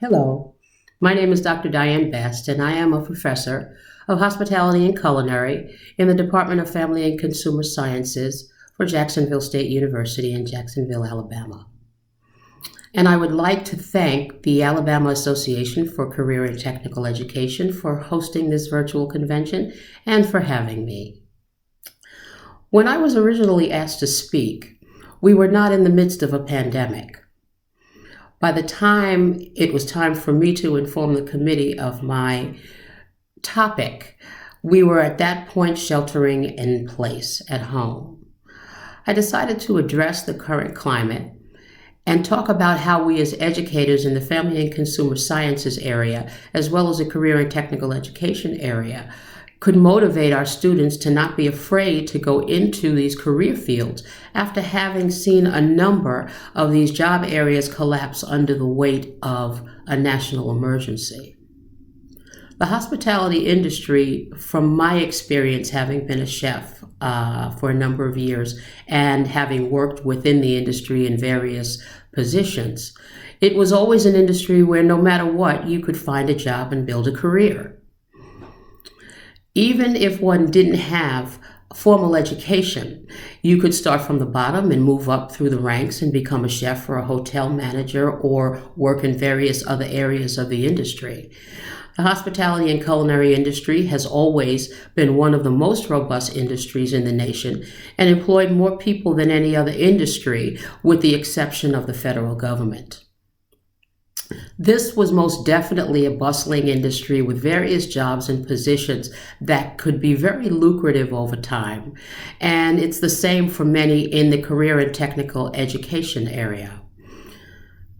Hello, my name is Dr. Diane Best, and I am a professor of hospitality and culinary in the Department of Family and Consumer Sciences for Jacksonville State University in Jacksonville, Alabama. And I would like to thank the Alabama Association for Career and Technical Education for hosting this virtual convention and for having me. When I was originally asked to speak, we were not in the midst of a pandemic. By the time it was time for me to inform the committee of my topic, we were at that point sheltering in place at home. I decided to address the current climate and talk about how we as educators in the family and consumer sciences area, as well as the career and technical education area, could motivate our students to not be afraid to go into these career fields after having seen a number of these job areas collapse under the weight of a national emergency. The hospitality industry, from my experience having been a chef for a number of years and having worked within the industry in various positions, it was always an industry where no matter what, you could find a job and build a career. Even if one didn't have formal education, you could start from the bottom and move up through the ranks and become a chef or a hotel manager or work in various other areas of the industry. The hospitality and culinary industry has always been one of the most robust industries in the nation and employed more people than any other industry, with the exception of the federal government. This was most definitely a bustling industry with various jobs and positions that could be very lucrative over time. And it's the same for many in the career and technical education area.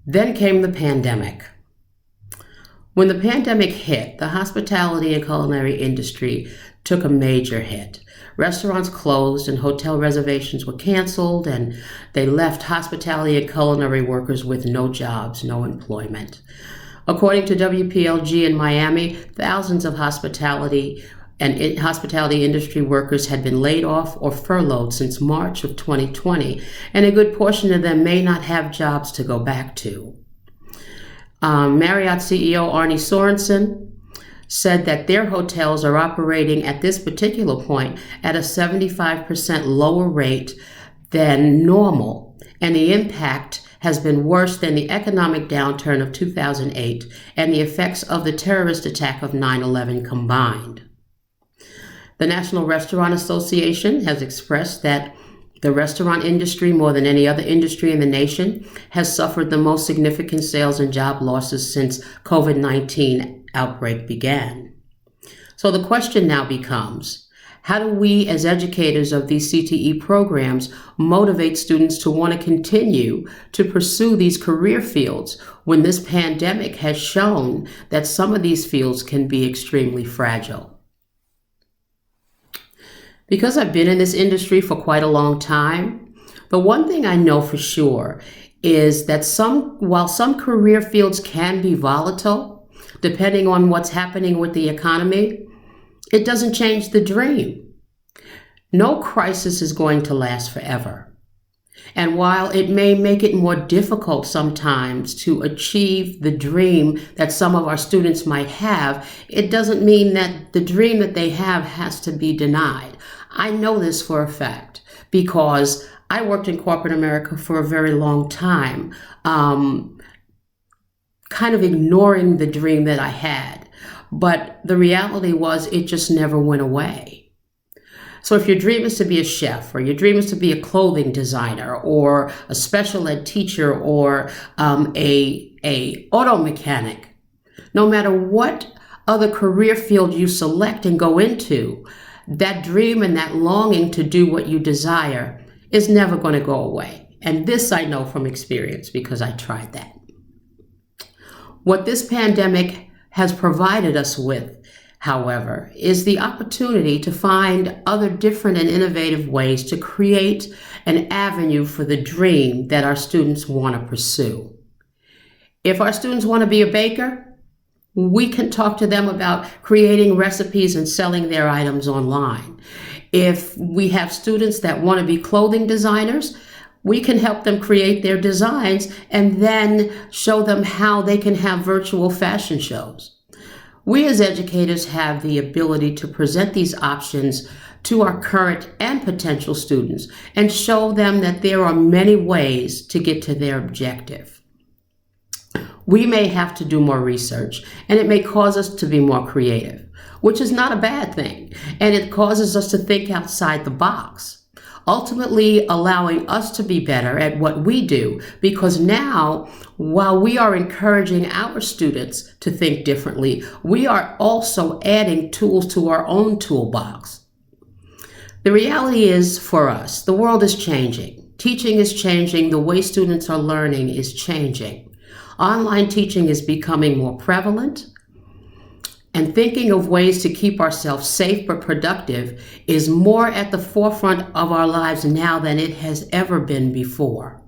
Then came the pandemic. When the pandemic hit, the hospitality and culinary industry took a major hit. Restaurants closed and hotel reservations were canceled, and they left hospitality and culinary workers with no jobs, no employment. According to WPLG in Miami, thousands of hospitality industry workers had been laid off or furloughed since March of 2020, and a good portion of them may not have jobs to go back to. Marriott CEO Arne Sorensen said that their hotels are operating at this particular point at a 75% lower rate than normal, and the impact has been worse than the economic downturn of 2008 and the effects of the terrorist attack of 9/11 combined. The National Restaurant Association has expressed that the restaurant industry, more than any other industry in the nation, has suffered the most significant sales and job losses since COVID-19 outbreak began. So the question now becomes, how do we as educators of these CTE programs motivate students to want to continue to pursue these career fields when this pandemic has shown that some of these fields can be extremely fragile? Because I've been in this industry for quite a long time, the one thing I know for sure is that while some career fields can be volatile, depending on what's happening with the economy, it doesn't change the dream. No crisis is going to last forever. And while it may make it more difficult sometimes to achieve the dream that some of our students might have, it doesn't mean that the dream that they have has to be denied. I know this for a fact because I worked in corporate America for a very long time, kind of ignoring the dream that I had. But the reality was it just never went away. So if your dream is to be a chef, or your dream is to be a clothing designer, or a special ed teacher, or a auto mechanic, no matter what other career field you select and go into, that dream and that longing to do what you desire is never going to go away. And this I know from experience because I tried that. What this pandemic has provided us with, however, is the opportunity to find other different and innovative ways to create an avenue for the dream that our students want to pursue. If our students want to be a baker, we can talk to them about creating recipes and selling their items online. If we have students that want to be clothing designers, We can help them create their designs and then show them how they can have virtual fashion shows. We as educators have the ability to present these options to our current and potential students and show them that there are many ways to get to their objective. We may have to do more research, and it may cause us to be more creative, which is not a bad thing, and it causes us to think outside the box, ultimately allowing us to be better at what we do, because now, while we are encouraging our students to think differently, we are also adding tools to our own toolbox. The reality is, for us, the world is changing. Teaching is changing. The way students are learning is changing. Online teaching is becoming more prevalent, and thinking of ways to keep ourselves safe but productive is more at the forefront of our lives now than it has ever been before.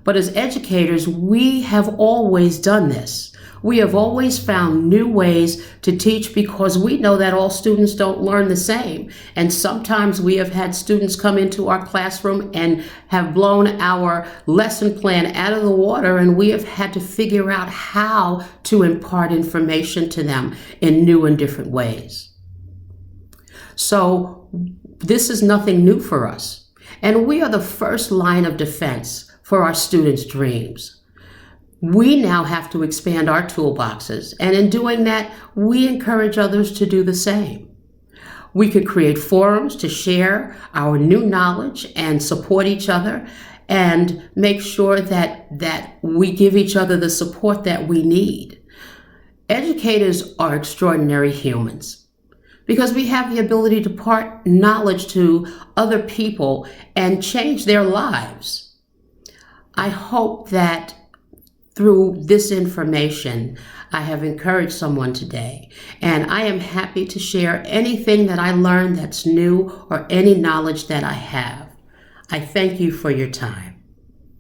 But as educators, we have always done this. We have always found new ways to teach because we know that all students don't learn the same. And sometimes we have had students come into our classroom and have blown our lesson plan out of the water, and we have had to figure out how to impart information to them in new and different ways. So this is nothing new for us. And we are the first line of defense for our students' dreams. We now have to expand our toolboxes, and in doing that, we encourage others to do the same. We could create forums to share our new knowledge and support each other and make sure that we give each other the support that we need. Educators are extraordinary humans because we have the ability to impart knowledge to other people and change their lives. I hope that through this information, I have encouraged someone today, and I am happy to share anything that I learned that's new or any knowledge that I have. I thank you for your time.